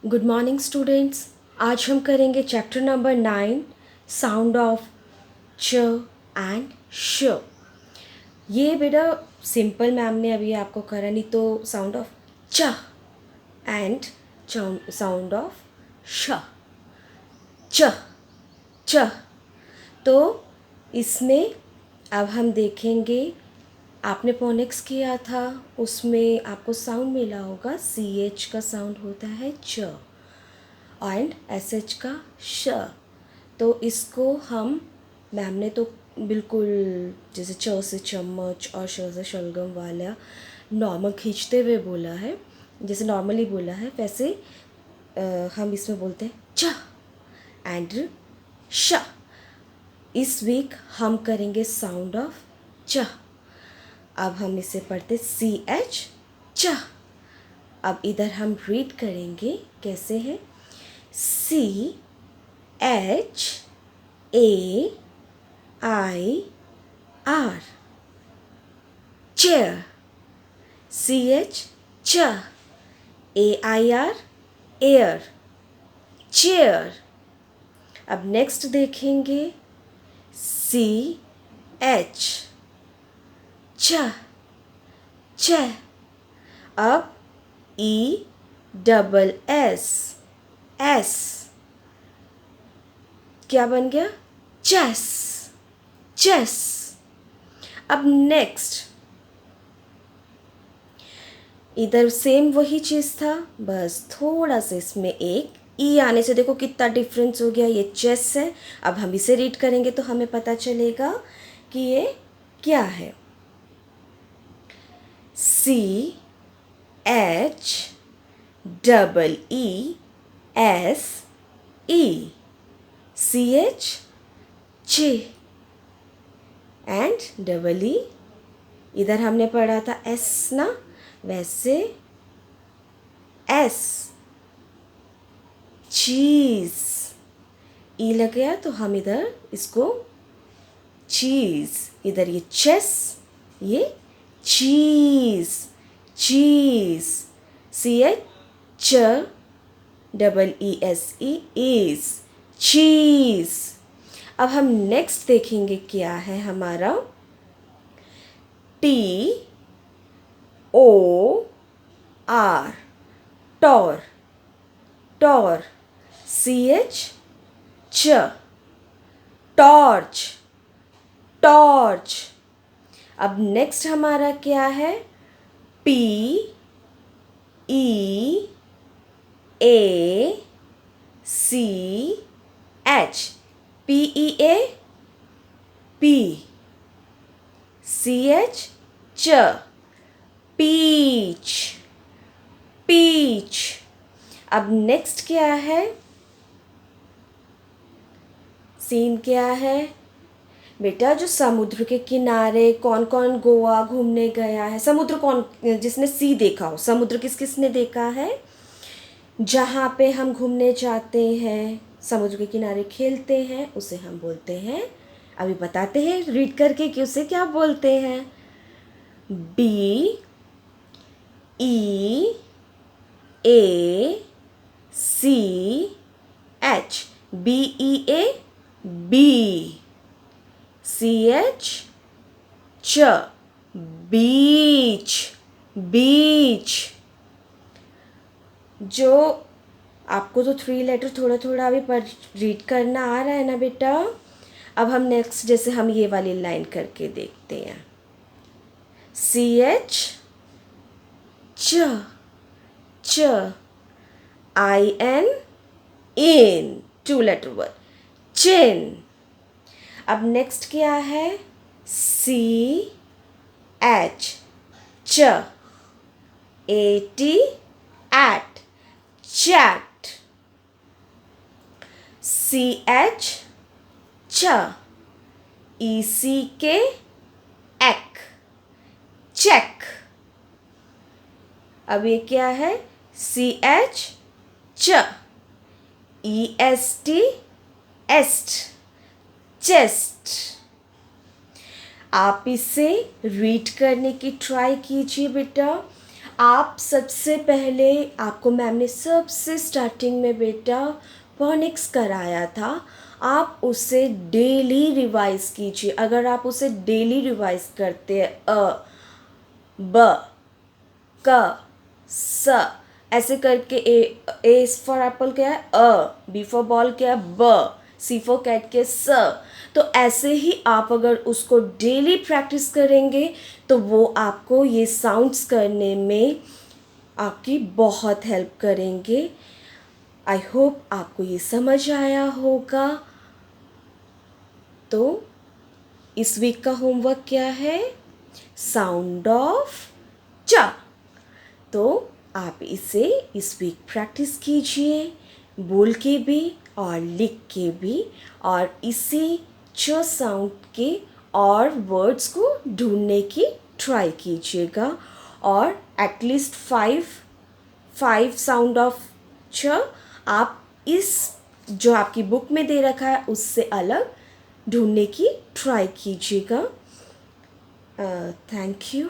Good morning students. आज हम करेंगे चैप्टर नंबर 9 साउंड ऑफ च एंड श। ये बेटा सिंपल मैम ने अभी आपको करा, नहीं तो साउंड ऑफ च एंड साउंड ऑफ श। च च। तो इसमें अब हम देखेंगे, आपने फोनिक्स किया था उसमें आपको साउंड मिला होगा, सी एच का साउंड होता है च एंड एस एच का श। तो इसको हम, मैम ने तो बिल्कुल जैसे च से चम्मच और श से शलगम वाला नॉर्मल खींचते हुए बोला है, जैसे नॉर्मली बोला है वैसे हम इसमें बोलते हैं च एंड श। इस वीक हम करेंगे साउंड ऑफ च। अब हम इसे पढ़ते सी एच च। अब इधर हम रीड करेंगे कैसे है, C H A I R chair. C H च A I R air chair. अब नेक्स्ट देखेंगे सी एच च च। अब ई डबल एस एस क्या बन गया, चेस चेस। अब नेक्स्ट इधर सेम वही चीज़ था, बस थोड़ा सा इसमें एक ई आने से देखो कितना डिफरेंस हो गया। ये चेस है। अब हम इसे रीड करेंगे तो हमें पता चलेगा कि ये क्या है। C H double E S E C H चे एंड डबल ई। इधर हमने पढ़ा था एस ना, वैसे एस चीज़। ई लग गया तो हम इधर इसको चीज़, इधर ये चेस, ये चीज़ चीज़। सी एच च double E S E is cheese. अब हम नेक्स्ट देखेंगे क्या है हमारा, टी ओ आर टॉर टॉर। सी एच च टॉर्च टॉर्च। अब नेक्स्ट हमारा क्या है, P E A C H P E A P C H च पीच पीच। अब नेक्स्ट क्या है, सीन क्या है बेटा, जो समुद्र के किनारे कौन कौन गोवा घूमने गया है, समुद्र कौन जिसने सी देखा हो, समुद्र किस किस ने देखा है, जहाँ पे हम घूमने जाते हैं समुद्र के किनारे खेलते हैं उसे हम बोलते हैं, अभी बताते हैं रीड करके कि उसे क्या बोलते हैं। B E A C H B E A B C H च बीच बीच। जो आपको तो 3 लेटर थोड़ा थोड़ा अभी पर रीड करना आ रहा है ना बेटा। अब हम नेक्स्ट जैसे हम ये वाली लाइन करके देखते हैं, सी एच च च I N in 2 letter word chin. अब नेक्स्ट क्या है, सी एच च A T at chat. C H च ई सी के एक चेक। अब ये क्या है, सी एच च ई एस टी एस्ट चेस्ट। आप इसे रीड करने की ट्राई कीजिए बेटा। आप सबसे पहले आपको मैम ने सबसे स्टार्टिंग में बेटा फोनिक्स कराया था, आप उसे डेली रिवाइज कीजिए। अगर आप उसे डेली रिवाइज करते हैं ब क स ऐसे करके ए फॉर एप्पल क्या है बी फॉर बॉल क्या है ब, सी फॉर कैट के स, तो ऐसे ही आप अगर उसको डेली प्रैक्टिस करेंगे तो वो आपको ये साउंड्स करने में आपकी बहुत हेल्प करेंगे। आई होप आपको ये समझ आया होगा। तो इस वीक का होमवर्क क्या है? साउंड ऑफ च। तो आप इसे इस वीक प्रैक्टिस कीजिए, बोल के भी और लिख के भी, और इसी च साउंड के और वर्ड्स को ढूंढने की ट्राई कीजिएगा, और एटलीस्ट फाइव साउंड ऑफ च आप इस जो आपकी बुक में दे रखा है उससे अलग ढूंढने की ट्राई कीजिएगा। Thank you.